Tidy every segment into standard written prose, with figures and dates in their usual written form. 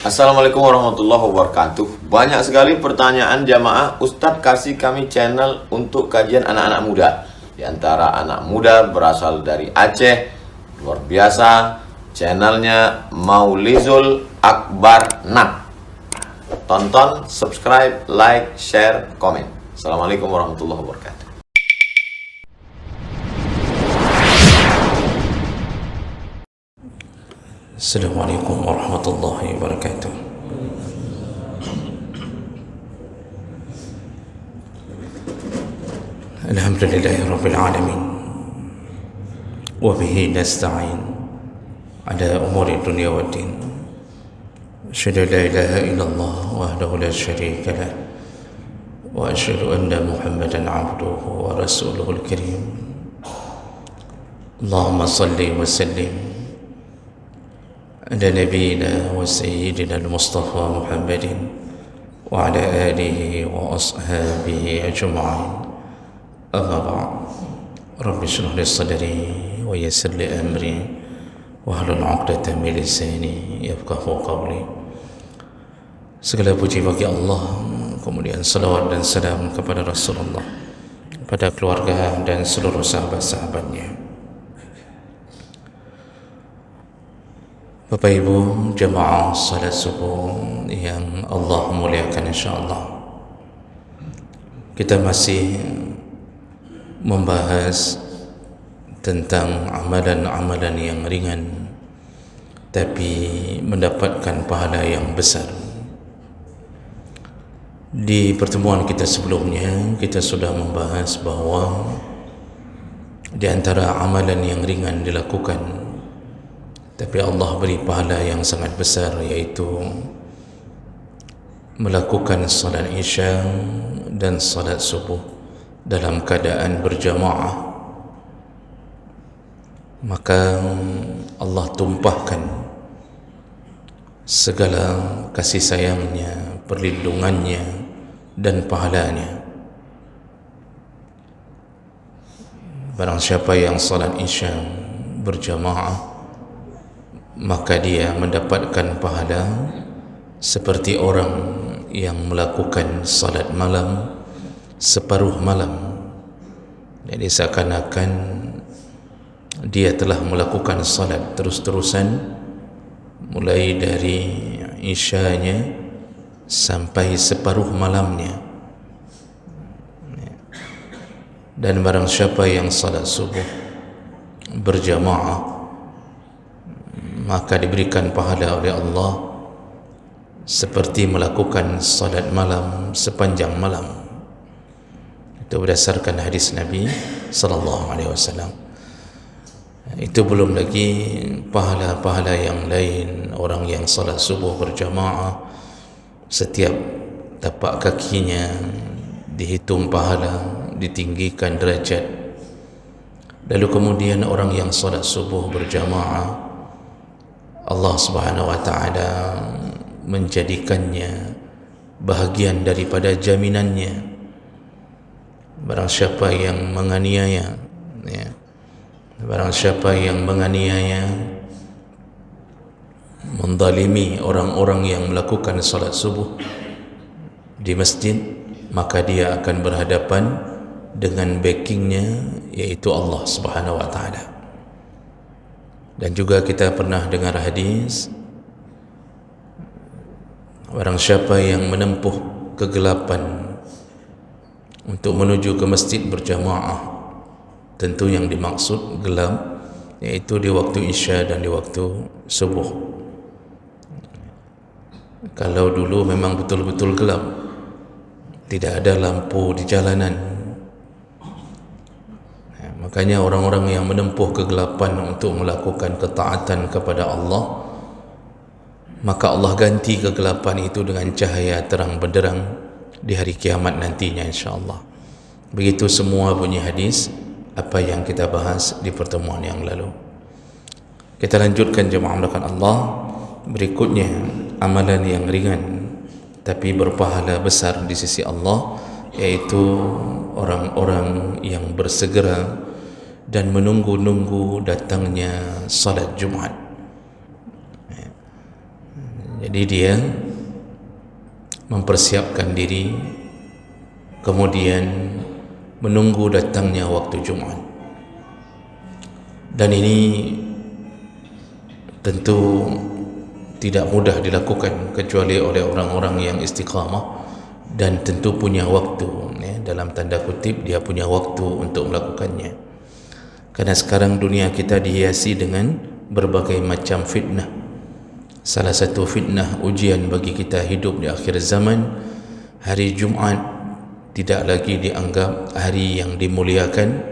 Assalamualaikum warahmatullahi wabarakatuh. Banyak sekali pertanyaan jamaah, Ustadz kasih kami channel untuk kajian anak-anak muda. Di antara anak muda berasal dari Aceh, luar biasa, channelnya Maulizul Akbar Nak. Tonton, subscribe, like, share, komen. Assalamualaikum warahmatullahi wabarakatuh. Assalamualaikum warahmatullahi wabarakatuh. Alhamdulillahi rabbil alamin. Wa bihi nasta'in ala umuri dunya waddin. Asyhadu an la ilaha illallah wahdahu la syarika lah wa asyhadu anna Muhammadan 'abduhu wa rasuluhul karim. Allahumma salli wa sallim على نبينا وسيدنا المصطفى محمد وعلى آله وأصحابه أجمعين. أما بعد، رب اشرح لي صدري ويسر لي أمري واحلل عقدة من لساني يفقهوا قولي. Segala puji bagi Allah, kemudian salawat dan salam kepada Rasulullah, pada keluarga dan seluruh sahabat-sahabatnya. Bapak Ibu jemaah salat subuh yang Allah muliakan, insyaAllah kita masih membahas tentang amalan-amalan yang ringan tapi mendapatkan pahala yang besar. Di pertemuan kita sebelumnya kita sudah membahas bahawa di antara amalan yang ringan dilakukan tapi Allah beri pahala yang sangat besar, yaitu melakukan salat isya dan salat subuh dalam keadaan berjamaah. Maka Allah tumpahkan segala kasih sayangnya, perlindungannya dan pahalanya. Barang siapa yang salat isya berjamaah, maka dia mendapatkan pahala seperti orang yang melakukan salat malam separuh malam. Jadi seakan-akan dia telah melakukan salat terus-terusan mulai dari isyanya sampai separuh malamnya. Dan barang siapa yang salat subuh berjamaah, maka diberikan pahala oleh Allah seperti melakukan salat malam sepanjang malam. Itu berdasarkan hadis Nabi sallallahu alaihi wasallam. Itu belum lagi pahala-pahala yang lain. Orang yang salat subuh berjamaah, setiap tapak kakinya dihitung pahala, ditinggikan derajat. Lalu kemudian orang yang salat subuh berjamaah, Allah Subhanahu wa ta'ala menjadikannya bahagian daripada jaminannya. Barang siapa yang menganiaya, barang siapa yang menganiaya, menzalimi orang-orang yang melakukan salat subuh di masjid, maka dia akan berhadapan dengan backingnya, yaitu Allah Subhanahu wa ta'ala. Dan juga kita pernah dengar hadis, barang siapa yang menempuh kegelapan untuk menuju ke masjid berjamaah, tentu yang dimaksud gelap yaitu di waktu isya dan di waktu subuh. Kalau dulu memang betul-betul gelap, tidak ada lampu di jalanan, makanya orang-orang yang menempuh kegelapan untuk melakukan ketaatan kepada Allah, maka Allah ganti kegelapan itu dengan cahaya terang benderang di hari kiamat nantinya, insyaAllah. Begitu semua bunyi hadis apa yang kita bahas di pertemuan yang lalu. Kita lanjutkan jemaah melakukan Allah. Berikutnya amalan yang ringan tapi berpahala besar di sisi Allah, yaitu orang-orang yang bersegera dan menunggu-nunggu datangnya salat Jumat. Jadi dia mempersiapkan diri, kemudian menunggu datangnya waktu Jumat. Dan ini tentu tidak mudah dilakukan kecuali oleh orang-orang yang istiqamah dan tentu punya waktu, ya, dalam tanda kutip dia punya waktu untuk melakukannya. Karena sekarang dunia kita dihiasi dengan berbagai macam fitnah. Salah satu fitnah ujian bagi kita hidup di akhir zaman, hari Jumat tidak lagi dianggap hari yang dimuliakan,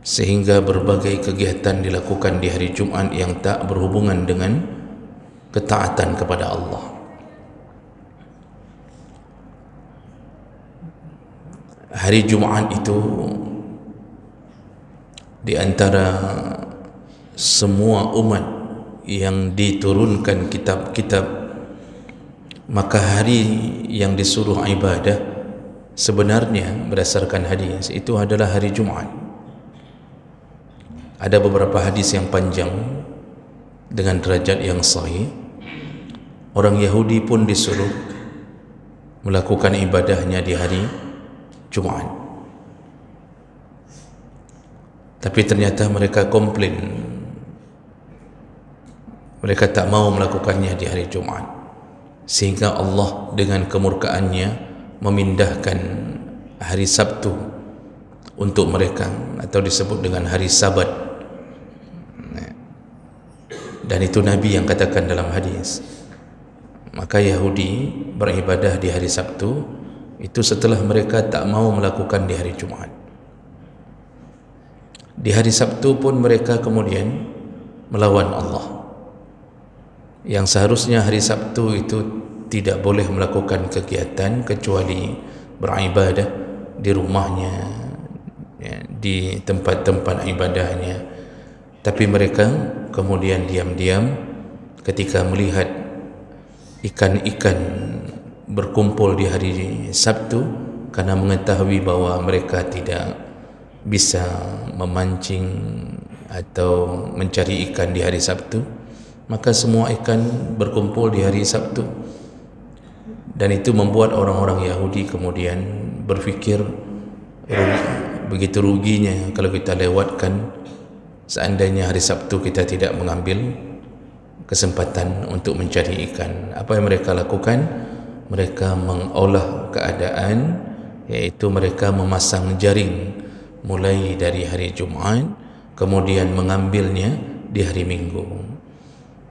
sehingga berbagai kegiatan dilakukan di hari Jumat yang tak berhubungan dengan ketaatan kepada Allah. Hari Jumat itu di antara semua umat yang diturunkan kitab-kitab, maka hari yang disuruh ibadah sebenarnya berdasarkan hadis itu adalah hari Jumat. Ada beberapa hadis yang panjang dengan derajat yang sahih. Orang Yahudi pun disuruh melakukan ibadahnya di hari Jumat, tapi ternyata mereka komplain, mereka tak mau melakukannya di hari Jumat, sehingga Allah dengan kemurkaannya memindahkan hari Sabtu untuk mereka, atau disebut dengan hari Sabat. Dan itu Nabi yang katakan dalam hadis. Maka Yahudi beribadah di hari Sabtu itu setelah mereka tak mau melakukan di hari Jumat. Di hari Sabtu pun mereka kemudian melawan Allah, yang seharusnya hari Sabtu itu tidak boleh melakukan kegiatan kecuali beribadah di rumahnya, ya, di tempat-tempat ibadahnya. Tapi mereka kemudian diam-diam ketika melihat ikan-ikan berkumpul di hari Sabtu, karena mengetahui bahwa mereka tidak bisa memancing atau mencari ikan di hari Sabtu, maka semua ikan berkumpul di hari Sabtu. Dan itu membuat orang-orang Yahudi kemudian berfikir, begitu ruginya kalau kita lewatkan, seandainya hari Sabtu kita tidak mengambil kesempatan untuk mencari ikan. Apa yang mereka lakukan? Mereka mengolah keadaan, yaitu mereka memasang jaring mulai dari hari Jumat, kemudian mengambilnya di hari Minggu.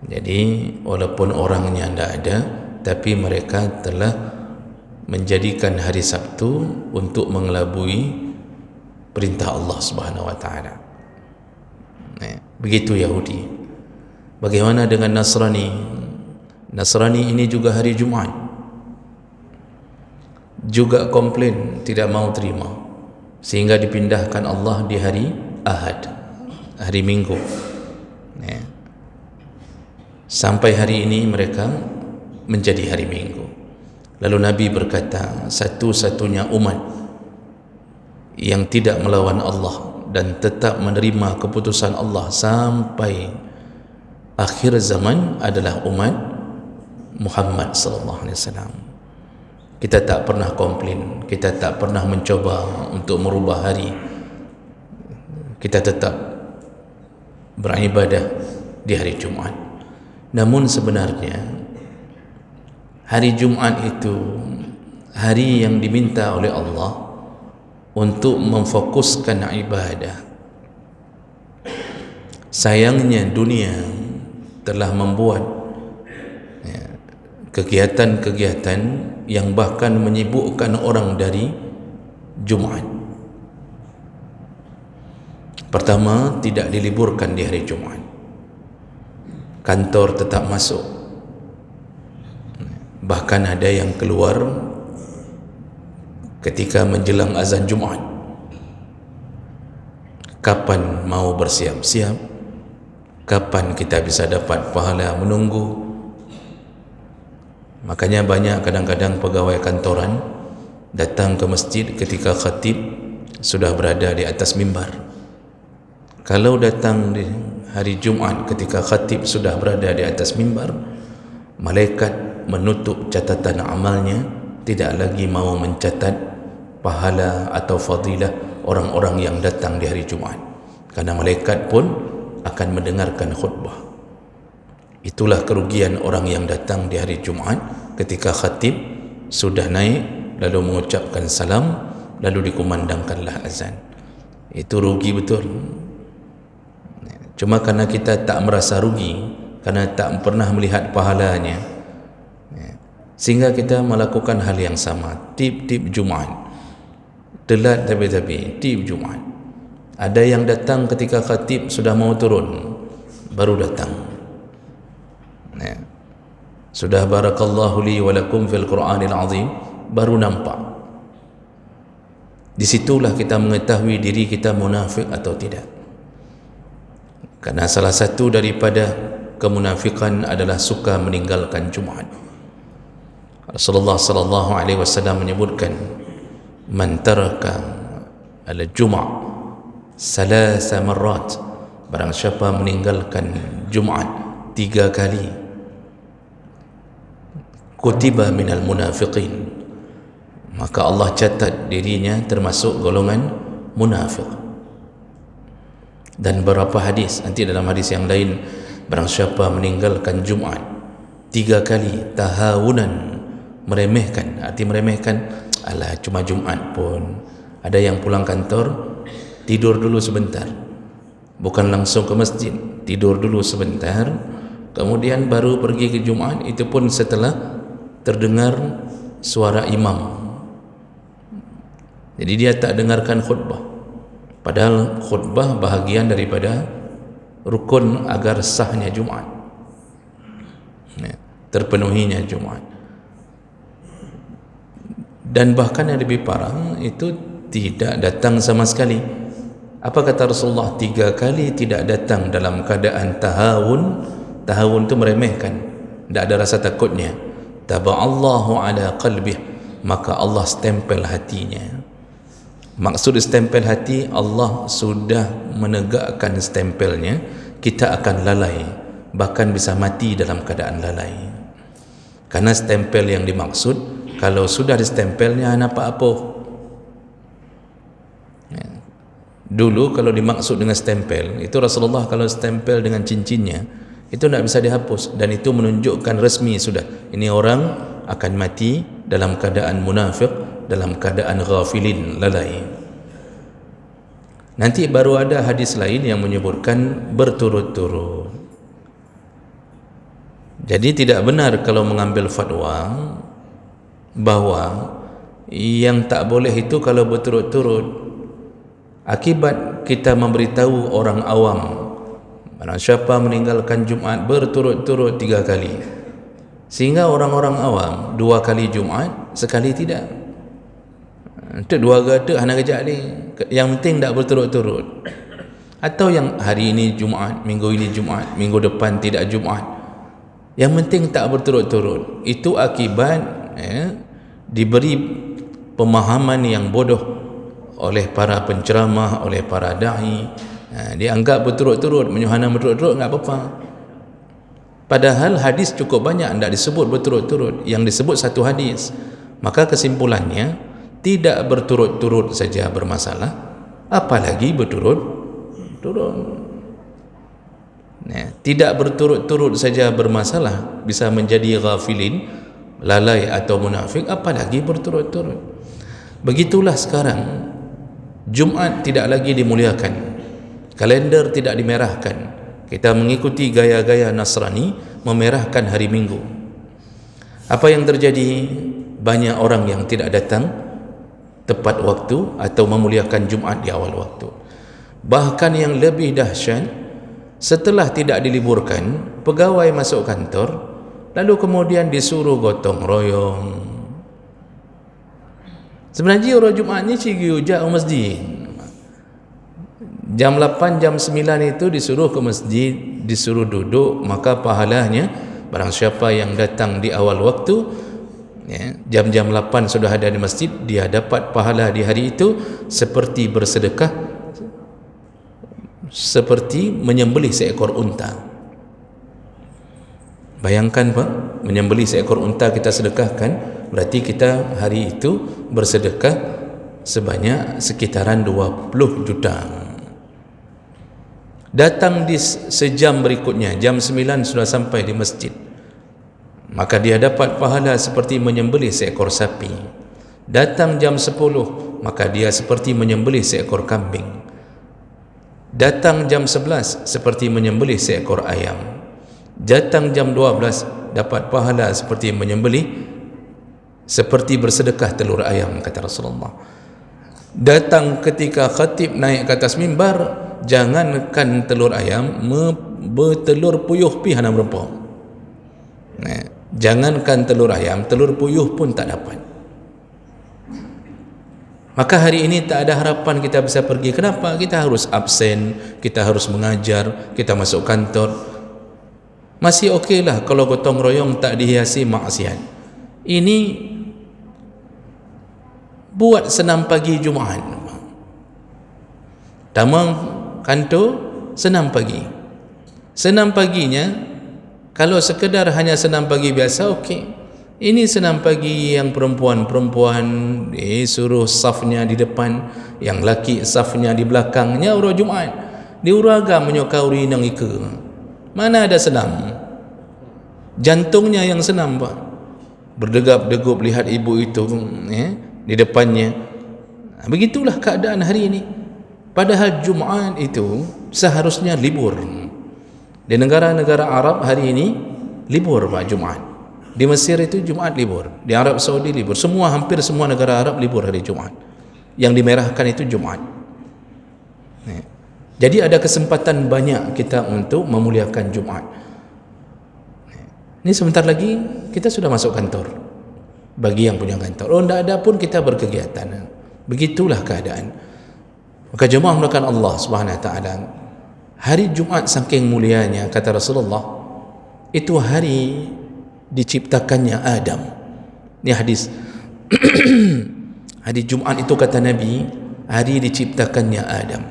Jadi walaupun orangnya tidak ada, tapi mereka telah menjadikan hari Sabtu untuk mengelabui perintah Allah Subhanahu wa taala. Begitu Yahudi. Bagaimana dengan Nasrani? Nasrani ini juga hari Jumat juga komplain, tidak mau terima, sehingga dipindahkan Allah di hari Ahad, hari Minggu, ya. Sampai hari ini mereka menjadi hari Minggu. Lalu Nabi berkata, satu-satunya umat yang tidak melawan Allah dan tetap menerima keputusan Allah sampai akhir zaman adalah umat Muhammad sallallahu alaihi wasallam. Kita tak pernah komplain, kita tak pernah mencoba untuk merubah hari. Kita tetap beribadah di hari Jumat. Namun sebenarnya hari Jumat itu hari yang diminta oleh Allah untuk memfokuskan ibadah. Sayangnya dunia telah membuat kegiatan-kegiatan yang bahkan menyibukkan orang dari Jumat. Pertama, tidak diliburkan di hari Jumat. Kantor tetap masuk. Bahkan ada yang keluar ketika menjelang azan Jumat. Kapan mau bersiap-siap? Kapan kita bisa dapat pahala menunggu? Makanya banyak kadang-kadang pegawai kantoran datang ke masjid ketika khatib sudah berada di atas mimbar. Kalau datang di hari Jumat ketika khatib sudah berada di atas mimbar, malaikat menutup catatan amalnya, tidak lagi mau mencatat pahala atau fadilah orang-orang yang datang di hari Jumaat, karena malaikat pun akan mendengarkan khutbah. Itulah kerugian orang yang datang di hari Jumaat ketika khatib sudah naik lalu mengucapkan salam lalu dikumandangkanlah azan. Itu rugi betul. Cuma karena kita tak merasa rugi, karena tak pernah melihat pahalanya, sehingga kita melakukan hal yang sama tip-tip Jumaat, telat tapi tip Jumaat. Ada yang datang ketika khatib sudah mau turun, baru datang. Sudah barakallahu li wa lakum fil Qur'anil azim, baru nampak. Disitulah kita mengetahui diri kita munafik atau tidak. Karena salah satu daripada kemunafikan adalah suka meninggalkan Jumaat. Rasulullah sallallahu alaihi wasallam menyebutkan, man taraka al-jum'ah salasa marrat, barang siapa meninggalkan Jumaat 3 kali, kutiba minal munafiqin, maka Allah catat dirinya termasuk golongan munafik. Dan beberapa hadis, nanti dalam hadis yang lain, barang siapa meninggalkan Jumaat 3 kali tahawunan, meremehkan, arti meremehkan, alah cuma Jumaat pun. Ada yang pulang kantor tidur dulu sebentar, bukan langsung ke masjid, tidur dulu sebentar, kemudian baru pergi ke Jumaat, itu pun setelah terdengar suara imam. Jadi dia tak dengarkan khutbah, padahal khutbah bahagian daripada rukun agar sahnya Jumaat, terpenuhinya Jumaat. Dan bahkan yang lebih parah itu tidak datang sama sekali. Apa kata Rasulullah? 3 kali tidak datang dalam keadaan tahawun. Tahawun itu meremehkan, tidak ada rasa takutnya. Taba'allahu ala qalbih, maka Allah stempel hatinya. Maksud stempel hati, Allah sudah menegakkan stempelnya, kita akan lalai, bahkan bisa mati dalam keadaan lalai. Karena stempel yang dimaksud, kalau sudah di stempelnya apa-apa. Dulu kalau dimaksud dengan stempel, itu Rasulullah kalau stempel dengan cincinnya, itu tidak bisa dihapus, dan itu menunjukkan resmi sudah, ini orang akan mati dalam keadaan munafik, dalam keadaan ghafilin, lalai. Nanti baru ada hadis lain yang menyebutkan berturut-turut. Jadi tidak benar kalau mengambil fatwa bahwa yang tak boleh itu kalau berturut-turut. Akibat kita memberitahu orang awam, barang siapa meninggalkan Jumaat berturut-turut 3 kali, sehingga orang-orang awam 2 kali Jumaat, sekali tidak. Itu 2 kata hana kejap ni, yang penting tak berturut-turut. Atau yang hari ini Jumaat, minggu ini Jumaat, minggu depan tidak Jumaat, yang penting tak berturut-turut. Itu akibat diberi pemahaman yang bodoh oleh para penceramah, oleh para da'i. Dianggap berturut-turut, menyuhana berturut-turut, enggak apa-apa. Padahal hadis cukup banyak, tidak disebut berturut-turut, yang disebut satu hadis. Maka kesimpulannya, tidak berturut-turut saja bermasalah, apalagi berturut-turut. Tidak berturut-turut saja bermasalah, bisa menjadi ghafilin, lalai atau munafik, apalagi berturut-turut. Begitulah sekarang, Jumaat tidak lagi dimuliakan, kalender tidak dimerahkan. Kita mengikuti gaya-gaya Nasrani memerahkan hari Minggu. Apa yang terjadi? Banyak orang yang tidak datang tepat waktu atau memuliakan Jumaat di awal waktu. Bahkan yang lebih dahsyat, setelah tidak diliburkan, pegawai masuk kantor, lalu kemudian disuruh gotong royong. Sebenarnya orang Jumaat ni cigi ujak masjid. Jam 8, jam 9 itu disuruh ke masjid, disuruh duduk, maka pahalanya barang siapa yang datang di awal waktu, jam-jam 8 sudah ada di masjid, dia dapat pahala di hari itu seperti bersedekah, seperti menyembelih seekor unta. Bayangkan Pak, menyembelih seekor unta kita sedekahkan, berarti kita hari itu bersedekah sebanyak sekitaran 20 juta. Datang di sejam berikutnya, jam 9 sudah sampai di masjid, maka dia dapat pahala seperti menyembelih seekor sapi. Datang jam 10, maka dia seperti menyembelih seekor kambing. Datang jam 11, seperti menyembelih seekor ayam. Datang jam 12, dapat pahala seperti menyembelih, seperti bersedekah telur ayam, kata Rasulullah. Datang ketika khatib naik ke atas mimbar, jangankan telur ayam, bertelur puyuh pi hana berapa. Jangankan telur ayam, telur puyuh pun tak dapat. Maka hari ini tak ada harapan kita bisa pergi. Kenapa? Kita harus absen, kita harus mengajar, kita masuk kantor. Masih okeylah kalau gotong royong tak dihiasi maksiat. Ini buat senam pagi Jumaat. Tamang kantor senam pagi. Senam paginya, kalau sekedar hanya senam pagi biasa, okey. Ini senam pagi yang perempuan-perempuan suruh safnya di depan, yang laki safnya di belakangnya. Urut Jumaat diuraga menyokauri nang ika. Mana ada senam? Jantungnya yang senam Pak. Berdegap-degup lihat ibu itu di depannya. Begitulah keadaan hari ini. Padahal Jumaat itu seharusnya libur. Di negara-negara Arab hari ini libur Pak, Jumaat. Di Mesir itu Jumaat libur, di Arab Saudi libur, hampir semua negara Arab libur hari Jumaat. Yang dimerahkan itu Jumaat. Jadi ada kesempatan banyak kita untuk memuliakan Jumaat. Ini sebentar lagi kita sudah masuk kantor. Bagi yang punya kantor, tidak ada pun kita berkegiatan. Begitulah keadaan. Maka jemaah mulakan Allah Subhanahu Wa Taala, hari Jumaat saking mulianya, kata Rasulullah, itu hari diciptakannya Adam. Ini hadis. Hari Jumaat itu, kata Nabi, hari diciptakannya Adam.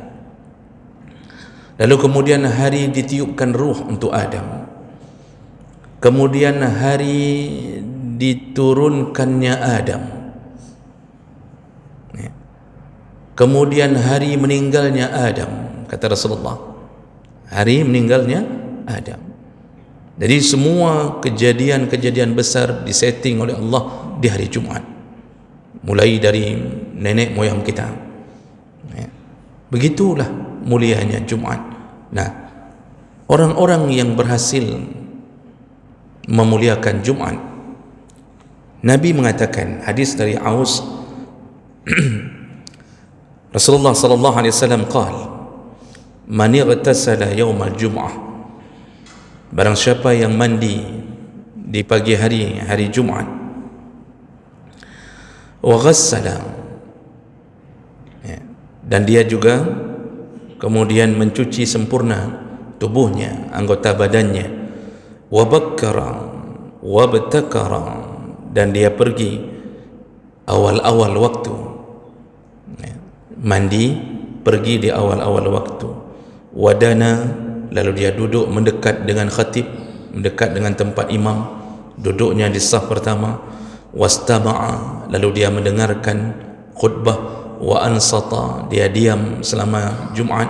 Lalu kemudian hari ditiupkan ruh untuk Adam. Kemudian hari diturunkannya Adam. Kemudian hari meninggalnya Adam, kata Rasulullah. Hari meninggalnya Adam. Jadi semua kejadian-kejadian besar disetting oleh Allah di hari Jumaat. Mulai dari nenek moyang kita. Begitulah mulianya Jumaat. Nah, orang-orang yang berhasil memuliakan Jumaat, Nabi mengatakan, hadis dari Aus, Rasulullah sallallahu alaihi wasallam qala, man ightasala yaumal jum'ah, barang siapa yang mandi di pagi hari Jumaat, wa ghassala, dan dia juga kemudian mencuci sempurna tubuhnya, anggota badannya, wa bakkara wa btakara, dan dia pergi awal-awal waktu, mandi pergi di awal-awal waktu, wadana, lalu dia duduk mendekat dengan khatib, mendekat dengan tempat imam, duduknya di saf pertama, wastama'a, lalu dia mendengarkan khutbah, wa ansata, dia diam selama Jumaat,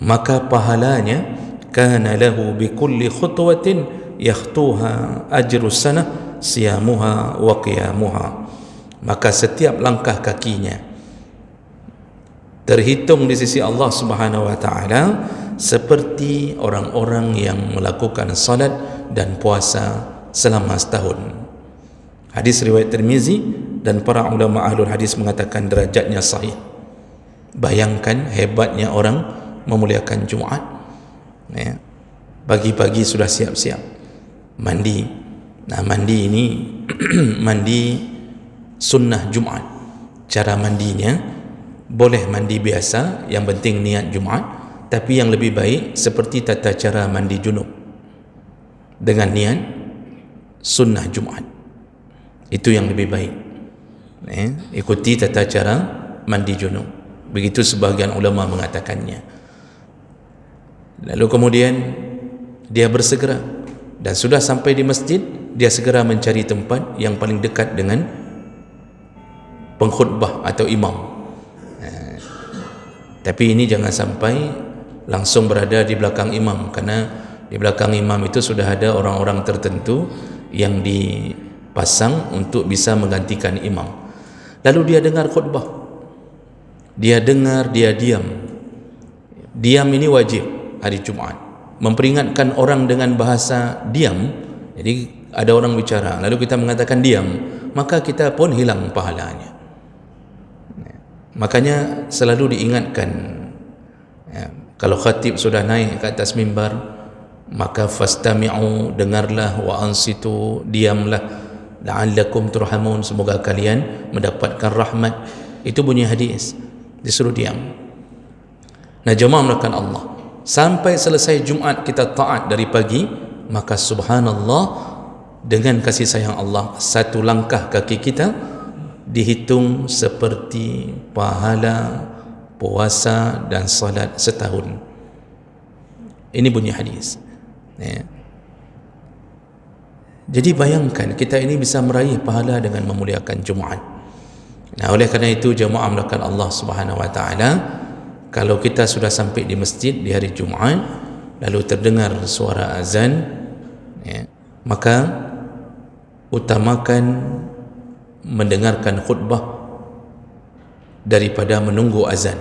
maka pahalanya kana lahu bi kulli khutwatin yakhtuha ajru sanah siyamuha wa qiyamuha, maka setiap langkah kakinya terhitung di sisi Allah Subhanahu Wa Taala seperti orang-orang yang melakukan salat dan puasa selama setahun. Hadis riwayat Tirmizi, dan para ulama ahlul hadis mengatakan derajatnya sahih. Bayangkan hebatnya orang memuliakan Jumaat. Pagi-pagi sudah siap-siap mandi. Nah, mandi ini mandi sunnah Jumaat. Cara mandinya boleh mandi biasa, yang penting niat Jumaat, tapi yang lebih baik seperti tata cara mandi junub dengan niat sunnah Jumaat. Itu yang lebih baik. Ikuti tata cara mandi junub. Begitu sebahagian ulama mengatakannya. Lalu kemudian dia bersegera dan sudah sampai di masjid, dia segera mencari tempat yang paling dekat dengan pengkhutbah atau imam. Tapi ini jangan sampai langsung berada di belakang imam, karena di belakang imam itu sudah ada orang-orang tertentu yang dipasang untuk bisa menggantikan imam. Lalu dia dengar khutbah, dia dengar, dia diam. Diam ini wajib hari Jumaat, memperingatkan orang dengan bahasa diam. Jadi ada orang bicara lalu kita mengatakan diam, maka kita pun hilang pahalanya. Makanya selalu diingatkan, kalau khatib sudah naik ke atas mimbar, maka fastami'u, dengarlah, wa ansitu, diamlah, la'allakum turhamun, semoga kalian mendapatkan rahmat. Itu bunyi hadis, disuruh diam. Nah, jemaah melakukan Allah, sampai selesai Jumat kita taat dari pagi, maka subhanallah, dengan kasih sayang Allah, satu langkah kaki kita dihitung seperti pahala puasa dan salat setahun. Ini bunyi hadis. Jadi bayangkan kita ini bisa meraih pahala dengan memuliakan Jumaat. Nah, oleh kerana itu jemaah melakukan Allah Subhanahu wa taala, kalau kita sudah sampai di masjid di hari Jumaat lalu terdengar suara azan, maka utamakan mendengarkan khutbah daripada menunggu azan.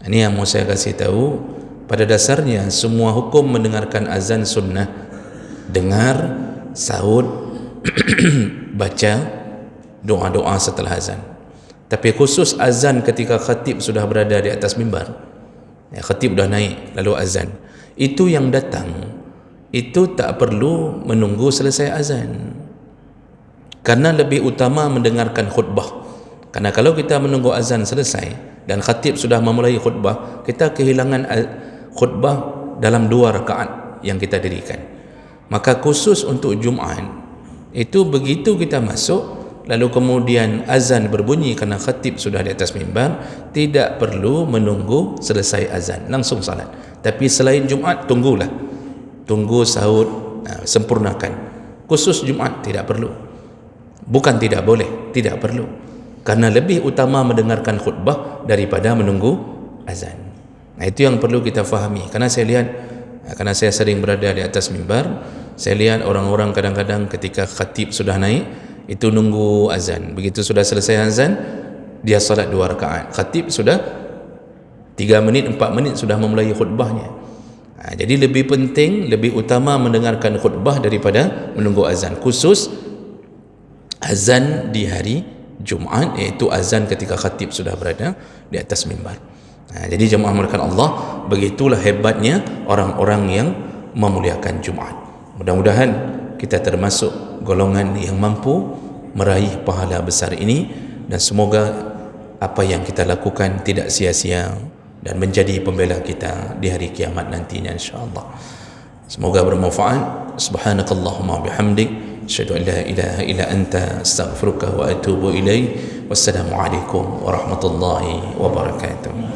Ini yang mau saya kasih tahu. Pada dasarnya semua hukum mendengarkan azan sunnah. Dengar, sahut, baca doa-doa setelah azan. Tapi khusus azan ketika khatib sudah berada di atas mimbar, khatib dah naik lalu azan, itu yang datang itu tak perlu menunggu selesai azan, karena lebih utama mendengarkan khutbah. Karena kalau kita menunggu azan selesai dan khatib sudah memulai khutbah, kita kehilangan khutbah dalam 2 rakaat yang kita dirikan. Maka khusus untuk Jumaat itu, begitu kita masuk lalu kemudian azan berbunyi kerana khatib sudah di atas mimbar, tidak perlu menunggu selesai azan, langsung salat. Tapi selain Jumaat, tunggulah, tunggu sahut, sempurnakan. Khusus Jumaat tidak perlu. Bukan tidak boleh, tidak perlu, karena lebih utama mendengarkan khutbah daripada menunggu azan. Nah, itu yang perlu kita fahami. Karena saya lihat, karena saya sering berada di atas mimbar, saya lihat orang-orang kadang-kadang ketika khatib sudah naik itu nunggu azan. Begitu sudah selesai azan, dia salat 2 rakaat. Khatib sudah 3 menit, 4 menit sudah memulai khutbahnya. Jadi lebih penting, lebih utama mendengarkan khutbah daripada menunggu azan. Khusus azan di hari Jumaat, iaitu azan ketika khatib sudah berada di atas mimbar. Jadi jemaah melakukan Allah, begitulah hebatnya orang-orang yang memuliakan Jumaat. Mudah-mudahan kita termasuk golongan yang mampu meraih pahala besar ini, dan semoga apa yang kita lakukan tidak sia-sia dan menjadi pembela kita di hari kiamat nantinya, insya-Allah. Semoga bermanfaat. Subhanakallahumma bihamdik, asyhadu an la ilaha illa anta, astaghfiruka wa atubu ilaik. Wassalamualaikum warahmatullahi wabarakatuh.